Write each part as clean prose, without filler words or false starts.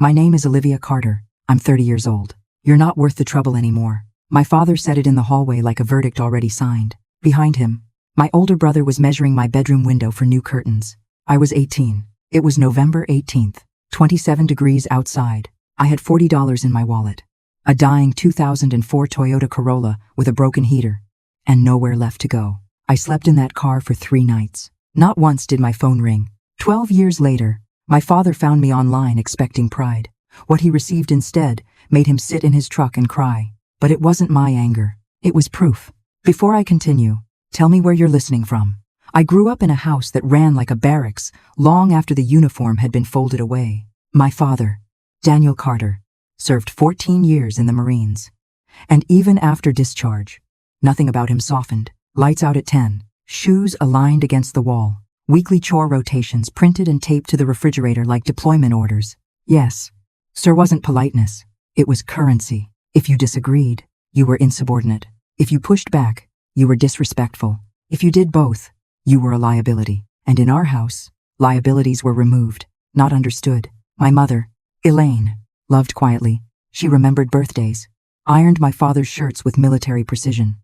My name is Olivia Carter. I'm 30 years old. You're not worth the trouble anymore. My father said it in the hallway like a verdict already signed. Behind him, my older brother was measuring my bedroom window for new curtains. I was 18. It was November 18th, 27 degrees outside. I had $40 in my wallet. A dying 2004 Toyota Corolla with a broken heater. And nowhere left to go. I slept in that car for 3 nights. Not once did my phone ring. 12 years later, my father found me online expecting pride. What he received instead made him sit in his truck and cry. But it wasn't my anger. It was proof. Before I continue, tell me where you're listening from. I grew up in a house that ran like a barracks long after the uniform had been folded away. My father, Daniel Carter, served 14 years in the Marines. And even after discharge, nothing about him softened. Lights out at 10, shoes aligned against the wall, weekly chore rotations printed and taped to the refrigerator like deployment orders. Yes, sir wasn't politeness. It was currency. If you disagreed, you were insubordinate. If you pushed back, you were disrespectful. If you did both, you were a liability. And in our house, liabilities were removed, not understood. My mother, Elaine, loved quietly. She remembered birthdays, ironed my father's shirts with military precision,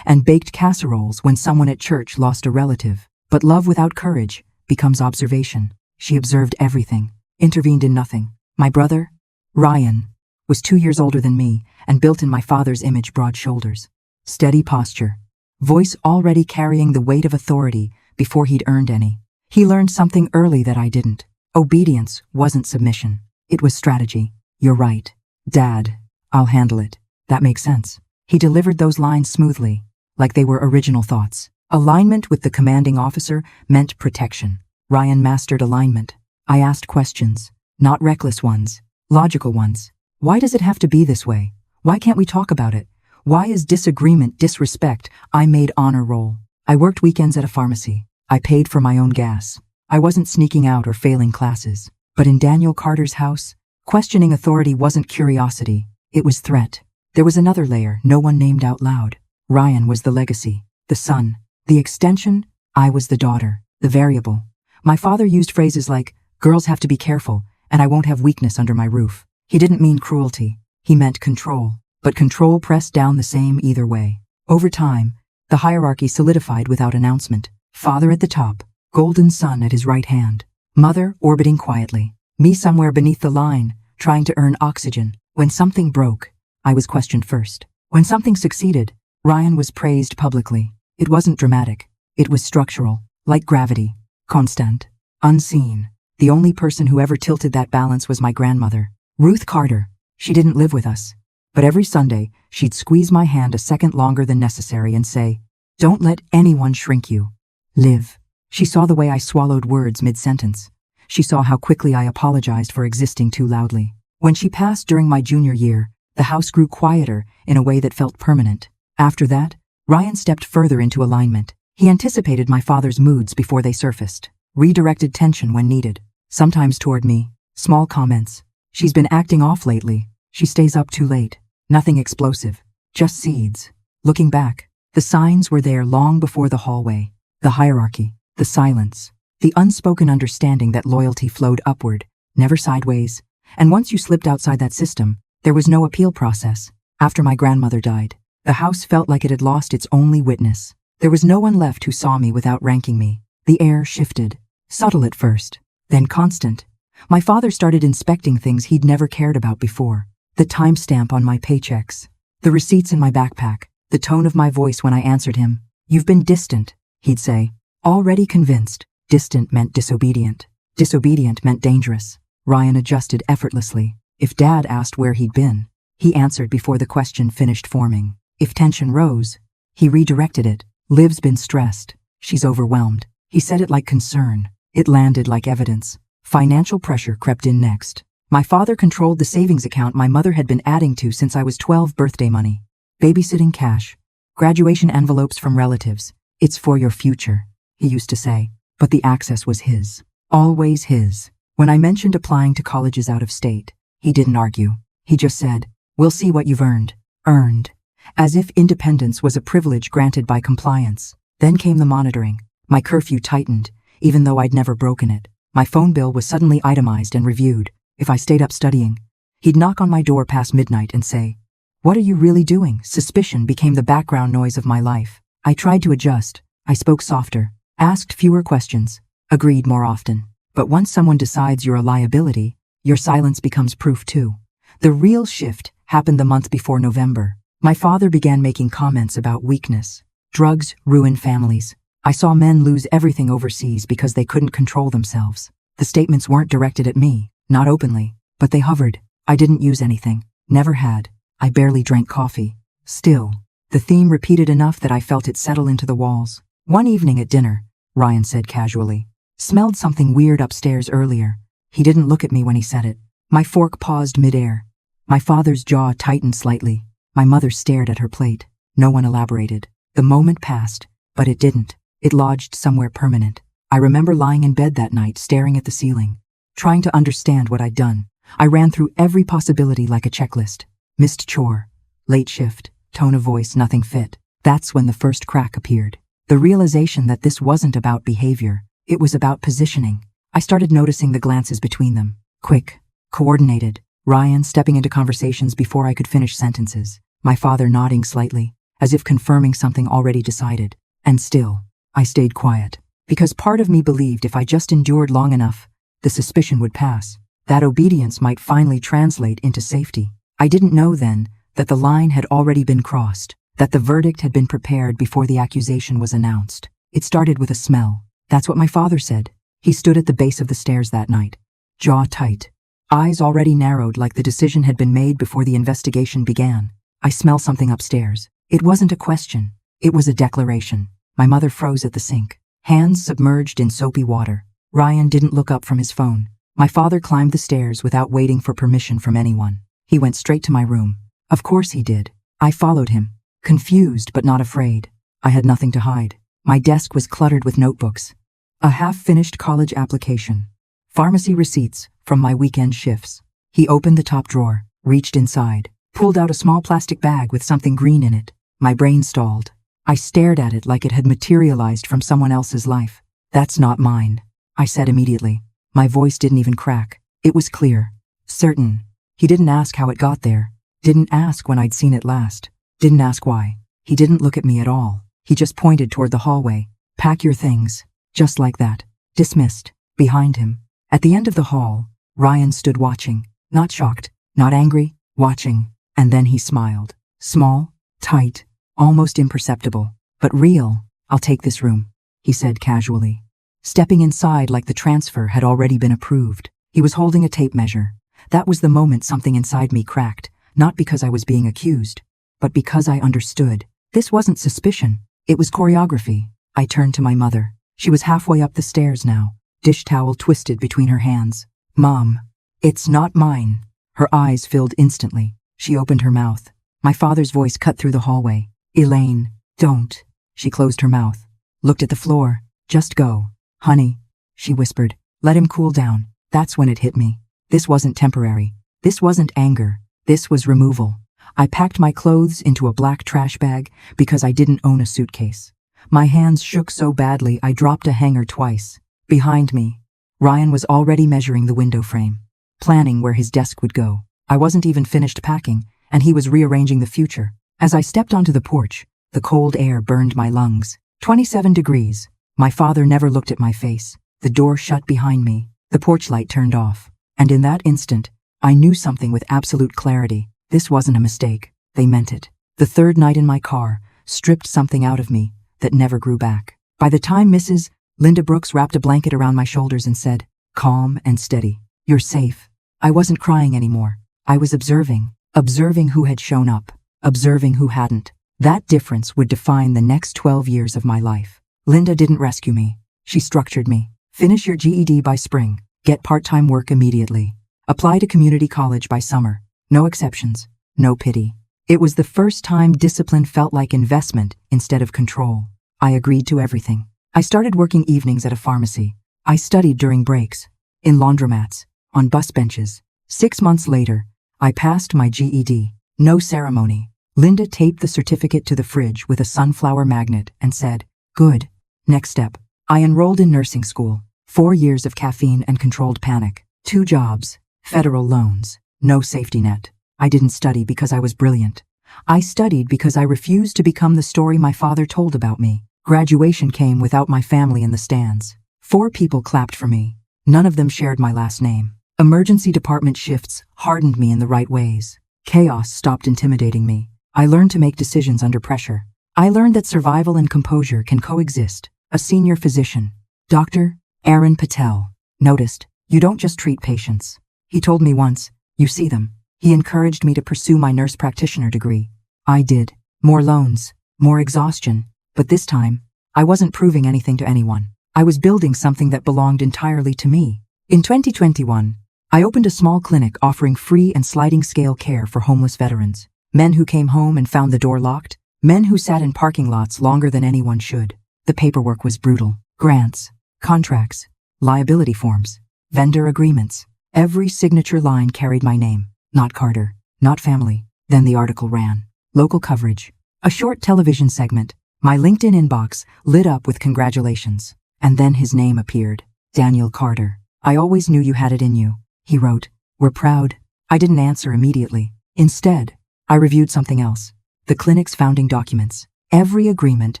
and baked casseroles when someone at church lost a relative. But love without courage becomes observation. She observed everything, intervened in nothing. My brother, Ryan, was 2 years older than me and built in my father's image, broad shoulders, steady posture, voice already carrying the weight of authority before he'd earned any. He learned something early that I didn't. Obedience wasn't submission. It was strategy. You're right, Dad. I'll handle it. That makes sense. He delivered those lines smoothly, like they were original thoughts. Alignment with the commanding officer meant protection. Ryan mastered alignment. I asked questions, not reckless ones, logical ones. Why does it have to be this way? Why can't we talk about it? Why is disagreement disrespect? I made honor roll. I worked weekends at a pharmacy. I paid for my own gas. I wasn't sneaking out or failing classes. But in Daniel Carter's house, questioning authority wasn't curiosity. It was threat. There was another layer no one named out loud. Ryan was the legacy, the son, the extension. I was the daughter, the variable. My father used phrases like, girls have to be careful, and I won't have weakness under my roof. He didn't mean cruelty. He meant control. But control pressed down the same either way. Over time, the hierarchy solidified without announcement. Father at the top, golden son at his right hand. Mother orbiting quietly. Me somewhere beneath the line, trying to earn oxygen. When something broke, I was questioned first. When something succeeded, Ryan was praised publicly. It wasn't dramatic. It was structural, like gravity, constant, unseen. The only person who ever tilted that balance was my grandmother, Ruth Carter. She didn't live with us. But every Sunday, she'd squeeze my hand a second longer than necessary and say, don't let anyone shrink you. Live. She saw the way I swallowed words mid-sentence. She saw how quickly I apologized for existing too loudly. When she passed during my junior year, the house grew quieter in a way that felt permanent. After that, Ryan stepped further into alignment. He anticipated my father's moods before they surfaced, redirected tension when needed, sometimes toward me. Small comments. She's been acting off lately. She stays up too late. Nothing explosive, just seeds. Looking back, the signs were there long before the hallway, the hierarchy, the silence, the unspoken understanding that loyalty flowed upward, never sideways. And once you slipped outside that system, there was no appeal process. After my grandmother died, the house felt like it had lost its only witness. There was no one left who saw me without ranking me. The air shifted, subtle at first, then constant. My father started inspecting things he'd never cared about before. The timestamp on my paychecks, the receipts in my backpack, the tone of my voice when I answered him. You've been distant, he'd say. Already convinced. Distant meant disobedient. Disobedient meant dangerous. Ryan adjusted effortlessly. If Dad asked where he'd been, he answered before the question finished forming. If tension rose, he redirected it. Liv's been stressed. She's overwhelmed. He said it like concern. It landed like evidence. Financial pressure crept in next. My father controlled the savings account my mother had been adding to since I was 12. Birthday money, babysitting cash, graduation envelopes from relatives. It's for your future, he used to say. But the access was his. Always his. When I mentioned applying to colleges out of state, he didn't argue. He just said, we'll see what you've earned. Earned. As if independence was a privilege granted by compliance. Then came the monitoring. My curfew tightened, even though I'd never broken it. My phone bill was suddenly itemized and reviewed. if I stayed up studying. He'd knock on my door past midnight and say, "What are you really doing?" Suspicion became the background noise of my life. I tried to adjust. I spoke softer, asked fewer questions, agreed more often. But once someone decides you're a liability, your silence becomes proof too. The real shift happened the month before November. My father began making comments about weakness. Drugs ruin families. I saw men lose everything overseas because they couldn't control themselves. The statements weren't directed at me, not openly, but they hovered. I didn't use anything, never had. I barely drank coffee. Still, the theme repeated enough that I felt it settle into the walls. One evening at dinner, Ryan said casually, "Smelled something weird upstairs earlier." He didn't look at me when he said it. My fork paused midair. My father's jaw tightened slightly. My mother stared at her plate. No one elaborated. The moment passed, but it didn't. It lodged somewhere permanent. I remember lying in bed that night staring at the ceiling, trying to understand what I'd done. I ran through every possibility like a checklist. Missed chore, late shift, tone of voice, nothing fit. That's when the first crack appeared. The realization that this wasn't about behavior, it was about positioning. I started noticing the glances between them. Quick, coordinated. Ryan stepping into conversations before I could finish sentences. My father nodding slightly, as if confirming something already decided. And still, I stayed quiet. Because part of me believed if I just endured long enough, the suspicion would pass. That obedience might finally translate into safety. I didn't know then that the line had already been crossed, that the verdict had been prepared before the accusation was announced. It started with a smell. That's what my father said. He stood at the base of the stairs that night, jaw tight, eyes already narrowed like the decision had been made before the investigation began. "I smell something upstairs." It wasn't a question. It was a declaration. My mother froze at the sink, hands submerged in soapy water. Ryan didn't look up from his phone. My father climbed the stairs without waiting for permission from anyone. He went straight to my room. Of course he did. I followed him, confused but not afraid. I had nothing to hide. My desk was cluttered with notebooks, a half-finished college application, pharmacy receipts from my weekend shifts. He opened the top drawer, reached inside, pulled out a small plastic bag with something green in it. My brain stalled. I stared at it like it had materialized from someone else's life. "That's not mine," I said immediately. My voice didn't even crack. It was clear, certain. He didn't ask how it got there, didn't ask when I'd seen it last, didn't ask why. He didn't look at me at all. He just pointed toward the hallway. "Pack your things." Just like that. Dismissed. Behind him, at the end of the hall, Ryan stood watching. Not shocked, not angry, watching. And then he smiled. Small, tight, almost imperceptible, but real. "I'll take this room," he said casually, stepping inside like the transfer had already been approved. He was holding a tape measure. That was the moment something inside me cracked, not because I was being accused, but because I understood. This wasn't suspicion. It was choreography. I turned to my mother. She was halfway up the stairs now, dish towel twisted between her hands. "Mom, it's not mine." Her eyes filled instantly. She opened her mouth. My father's voice cut through the hallway. "Elaine, don't." She closed her mouth, looked at the floor. "Just go, honey," she whispered. "Let him cool down." That's when it hit me. This wasn't temporary. This wasn't anger. This was removal. I packed my clothes into a black trash bag because I didn't own a suitcase. My hands shook so badly I dropped a hanger twice. Behind me, Ryan was already measuring the window frame, planning where his desk would go. I wasn't even finished packing, and he was rearranging the future. As I stepped onto the porch, the cold air burned my lungs. 27 degrees. My father never looked at my face. The door shut behind me. The porch light turned off. And in that instant, I knew something with absolute clarity. This wasn't a mistake. They meant it. The third night in my car stripped something out of me that never grew back. By the time Mrs. Linda Brooks wrapped a blanket around my shoulders and said, "Calm and steady. You're safe," I wasn't crying anymore. I was observing who had shown up, observing who hadn't. That difference would define the next 12 years of my life. Linda didn't rescue me. She structured me. Finish your GED by spring. Get part-time work immediately. Apply to community college by summer. No exceptions. No pity. It was the first time discipline felt like investment instead of control. I agreed to everything. I started working evenings at a pharmacy. I studied during breaks, in laundromats, on bus benches. 6 months later, I passed my GED. No ceremony. Linda taped the certificate to the fridge with a sunflower magnet and said, "Good. Next step." I enrolled in nursing school. 4 years of caffeine and controlled panic. 2 jobs. Federal loans. No safety net. I didn't study because I was brilliant. I studied because I refused to become the story my father told about me. Graduation came without my family in the stands. 4 people clapped for me. None of them shared my last name. Emergency department shifts hardened me in the right ways. Chaos stopped intimidating me. I learned to make decisions under pressure. I learned that survival and composure can coexist. A senior physician, Dr. Aaron Patel, noticed, "You don't just treat patients." He told me once, "You see them." He encouraged me to pursue my nurse practitioner degree. I did. More loans, more exhaustion, but this time, I wasn't proving anything to anyone. I was building something that belonged entirely to me. In 2021, I opened a small clinic offering free and sliding scale care for homeless veterans. Men who came home and found the door locked, men who sat in parking lots longer than anyone should. The paperwork was brutal. Grants, contracts, liability forms, vendor agreements. Every signature line carried my name. Not Carter, not family. Then the article ran. Local coverage. A short television segment. My LinkedIn inbox lit up with congratulations. And then his name appeared. Daniel Carter. "I always knew you had it in you," he wrote. "We're proud." I didn't answer immediately. Instead, I reviewed something else. The clinic's founding documents. Every agreement,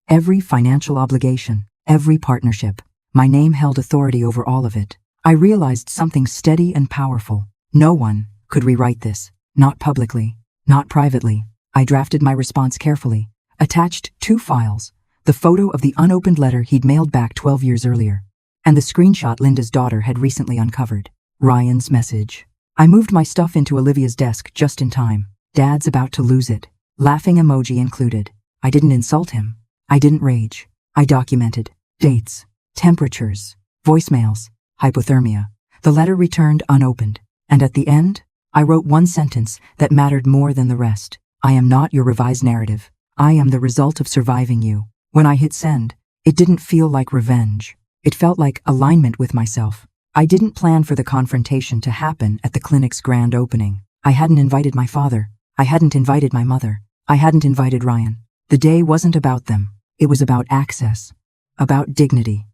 every financial obligation, every partnership. My name held authority over all of it. I realized something steady and powerful. No one could rewrite this. Not publicly, not privately. I drafted my response carefully. Attached 2 files. The photo of the unopened letter he'd mailed back 12 years earlier. And the screenshot Linda's daughter had recently uncovered. Ryan's message. I moved my stuff into Olivia's desk just in time. "Dad's about to lose it." Laughing emoji included. I didn't insult him. I didn't rage. I documented. Dates. Temperatures. Voicemails. Hypothermia. The letter returned unopened. And at the end, I wrote one sentence that mattered more than the rest. "I am not your revised narrative. I am the result of surviving you." When I hit send, it didn't feel like revenge. It felt like alignment with myself. I didn't plan for the confrontation to happen at the clinic's grand opening. I hadn't invited my father. I hadn't invited my mother. I hadn't invited Ryan. The day wasn't about them. It was about access. About dignity.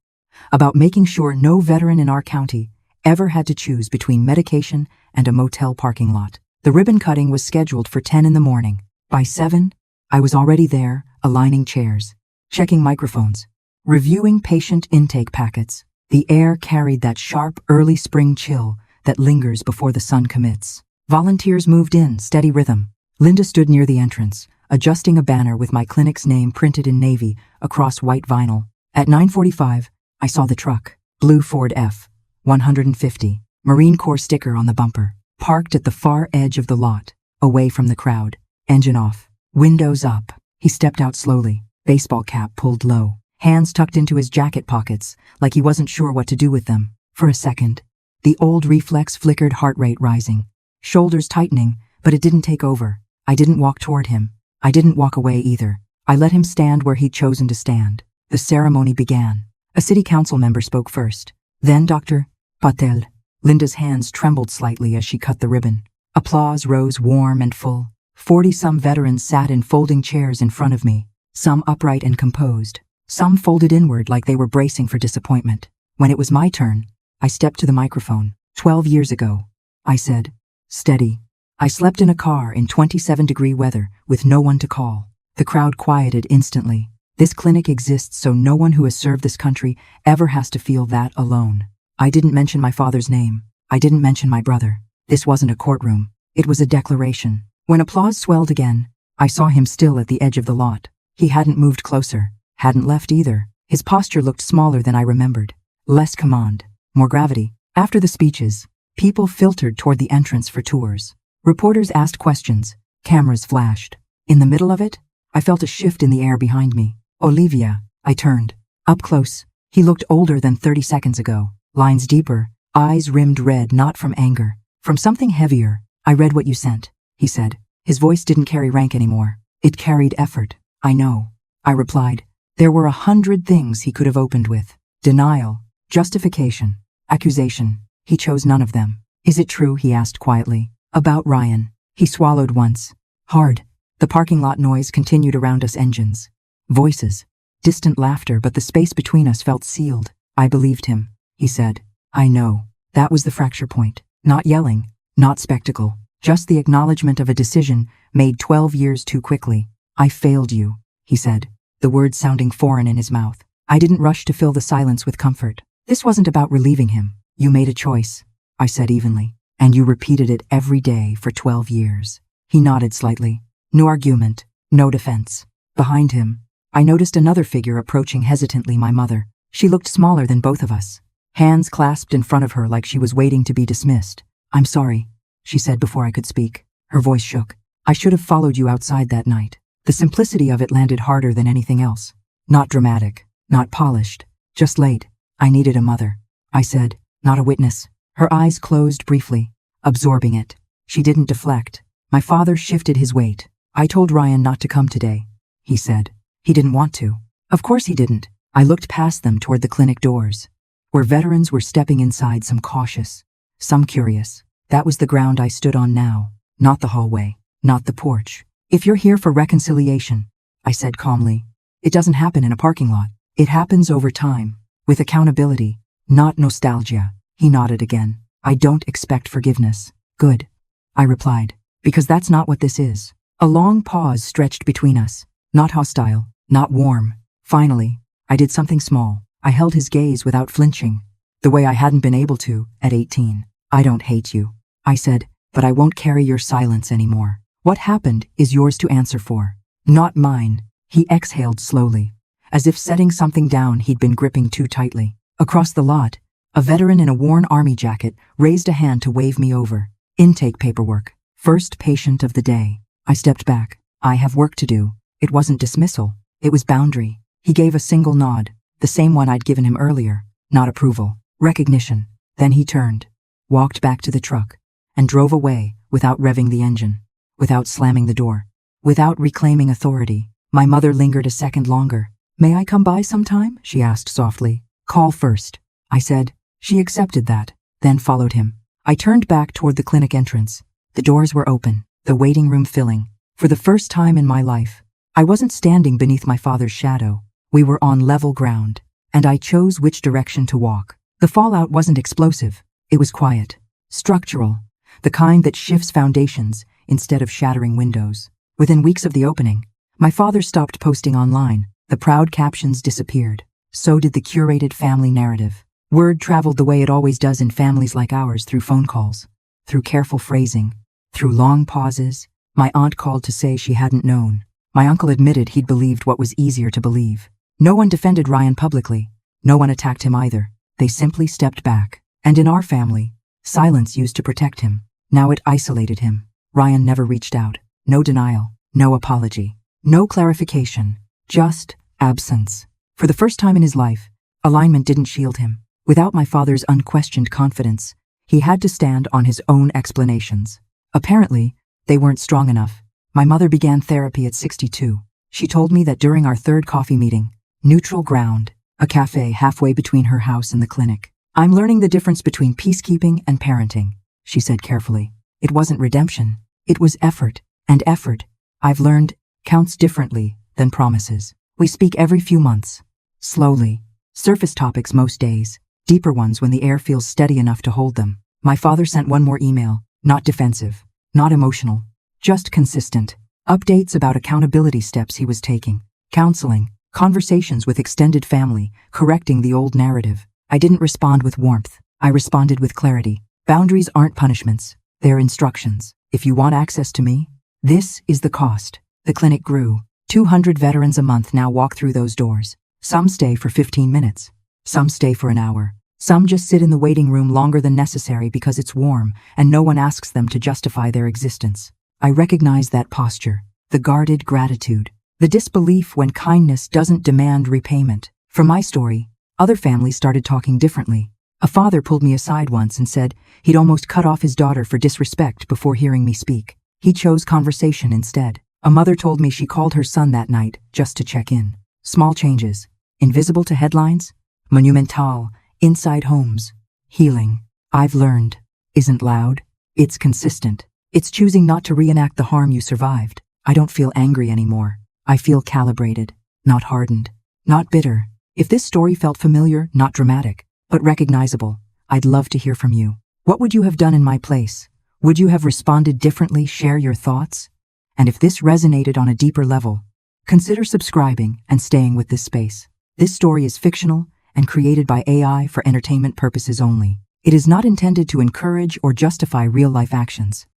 About making sure no veteran in our county ever had to choose between medication and a motel parking lot. The ribbon cutting was scheduled for 10 in the morning. By 7, I was already there, aligning chairs, checking microphones, reviewing patient intake packets. The air carried that sharp early spring chill that lingers before the sun commits. Volunteers moved in, steady rhythm. Linda stood near the entrance, adjusting a banner with my clinic's name printed in navy across white vinyl. At 9:45, I saw the truck. Blue Ford F-150, Marine Corps sticker on the bumper, parked at the far edge of the lot, away from the crowd. Engine off, windows up. He stepped out slowly, baseball cap pulled low, hands tucked into his jacket pockets like he wasn't sure what to do with them. For a second, the old reflex flickered, heart rate rising, shoulders tightening, but it didn't take over. I didn't walk toward him. I didn't walk away either. I let him stand where he'd chosen to stand. The ceremony began. A city council member spoke first. Then Dr. Patel. Linda's hands trembled slightly as she cut the ribbon. Applause rose warm and full. 40-some veterans sat in folding chairs in front of me, some upright and composed, some folded inward like they were bracing for disappointment. When it was my turn, I stepped to the microphone. 12 years ago, I said, steady. I slept in a car in 27-degree weather with no one to call. The crowd quieted instantly. This clinic exists so no one who has served this country ever has to feel that alone. I didn't mention my father's name. I didn't mention my brother. This wasn't a courtroom. It was a declaration. When applause swelled again, I saw him still at the edge of the lot. He hadn't moved closer, hadn't left either. His posture looked smaller than I remembered. Less command, more gravity. After the speeches, people filtered toward the entrance for tours. Reporters asked questions. Cameras flashed. In the middle of it, I felt a shift in the air behind me. Olivia. I turned. Up close. He looked older than 30 seconds ago. Lines deeper, eyes rimmed red, not from anger, from something heavier. I read what you sent, he said. His voice didn't carry rank anymore. It carried effort. I know, I replied. There were 100 things he could have opened with. Denial, justification, accusation. He chose none of them. Is it true, he asked quietly. About Ryan. He swallowed once. Hard. The parking lot noise continued around us, engines. Voices. Distant laughter, but the space between us felt sealed. I believed him, he said. I know. That was the fracture point. Not yelling, not spectacle, just the acknowledgement of a decision made 12 years too quickly. I failed you, he said, the words sounding foreign in his mouth. I didn't rush to fill the silence with comfort. This wasn't about relieving him. You made a choice, I said evenly, and you repeated it every day for 12 years. He nodded slightly. No argument, no defense. Behind him, I noticed another figure approaching hesitantly, my mother. She looked smaller than both of us, hands clasped in front of her like she was waiting to be dismissed. I'm sorry, she said before I could speak. Her voice shook. I should have followed you outside that night. The simplicity of it landed harder than anything else. Not dramatic, not polished, just late. I needed a mother, I said, not a witness. Her eyes closed briefly, absorbing it. She didn't deflect. My father shifted his weight. I told Ryan not to come today, he said. He didn't want to. Of course he didn't. I looked past them toward the clinic doors, where veterans were stepping inside, some cautious, some curious. That was the ground I stood on now, not the hallway, not the porch. If you're here for reconciliation, I said calmly, it doesn't happen in a parking lot. It happens over time, with accountability, not nostalgia. He nodded again. I don't expect forgiveness. Good, I replied, because that's not what this is. A long pause stretched between us, not hostile, not warm. Finally, I did something small. I held his gaze without flinching, the way I hadn't been able to at 18. I don't hate you, I said, but I won't carry your silence anymore. What happened is yours to answer for, not mine. He exhaled slowly, as if setting something down he'd been gripping too tightly. Across the lot, a veteran in a worn army jacket raised a hand to wave me over. Intake paperwork. First patient of the day. I stepped back. I have work to do. It wasn't dismissal. It was boundary. He gave a single nod, the same one I'd given him earlier. Not approval. Recognition. Then he turned, walked back to the truck, and drove away without revving the engine, without slamming the door, without reclaiming authority. My mother lingered a second longer. May I come by sometime? She asked softly. Call first, I said. She accepted that, then followed him. I turned back toward the clinic entrance. The doors were open, the waiting room filling. For the first time in my life, I wasn't standing beneath my father's shadow. We were on level ground, and I chose which direction to walk. The fallout wasn't explosive. It was quiet, structural, the kind that shifts foundations instead of shattering windows. Within weeks of the opening, my father stopped posting online. The proud captions disappeared. So did the curated family narrative. Word traveled the way it always does in families like ours, through phone calls, through careful phrasing, through long pauses. My aunt called to say she hadn't known. My uncle admitted he'd believed what was easier to believe. No one defended Ryan publicly. No one attacked him either. They simply stepped back. And in our family, silence used to protect him. Now it isolated him. Ryan never reached out. No denial, no apology, no clarification, just absence. For the first time in his life, alignment didn't shield him. Without my father's unquestioned confidence, he had to stand on his own explanations. Apparently, they weren't strong enough. My mother began therapy at 62. She told me that during our third coffee meeting, neutral ground, a cafe halfway between her house and the clinic. I'm learning the difference between peacekeeping and parenting, she said carefully. It wasn't redemption. It was effort. And effort, I've learned, counts differently than promises. We speak every few months. Slowly. Surface topics most days. Deeper ones when the air feels steady enough to hold them. My father sent one more email. Not defensive. Not emotional. Just consistent. Updates about accountability steps he was taking. Counseling. Conversations with extended family. Correcting the old narrative. I didn't respond with warmth. I responded with clarity. Boundaries aren't punishments. They're instructions. If you want access to me, this is the cost. The clinic grew. 200 veterans a month now walk through those doors. Some stay for 15 minutes. Some stay for an hour. Some just sit in the waiting room longer than necessary because it's warm and no one asks them to justify their existence. I recognize that posture, the guarded gratitude, the disbelief when kindness doesn't demand repayment. From my story, other families started talking differently. A father pulled me aside once and said he'd almost cut off his daughter for disrespect before hearing me speak. He chose conversation instead. A mother told me she called her son that night just to check in. Small changes, invisible to headlines, monumental, inside homes. Healing, I've learned, isn't loud. It's consistent. It's choosing not to reenact the harm you survived. I don't feel angry anymore. I feel calibrated, not hardened, not bitter. If this story felt familiar, not dramatic, but recognizable, I'd love to hear from you. What would you have done in my place? Would you have responded differently? Share your thoughts. And if this resonated on a deeper level, consider subscribing and staying with this space. This story is fictional and created by AI for entertainment purposes only. It is not intended to encourage or justify real-life actions.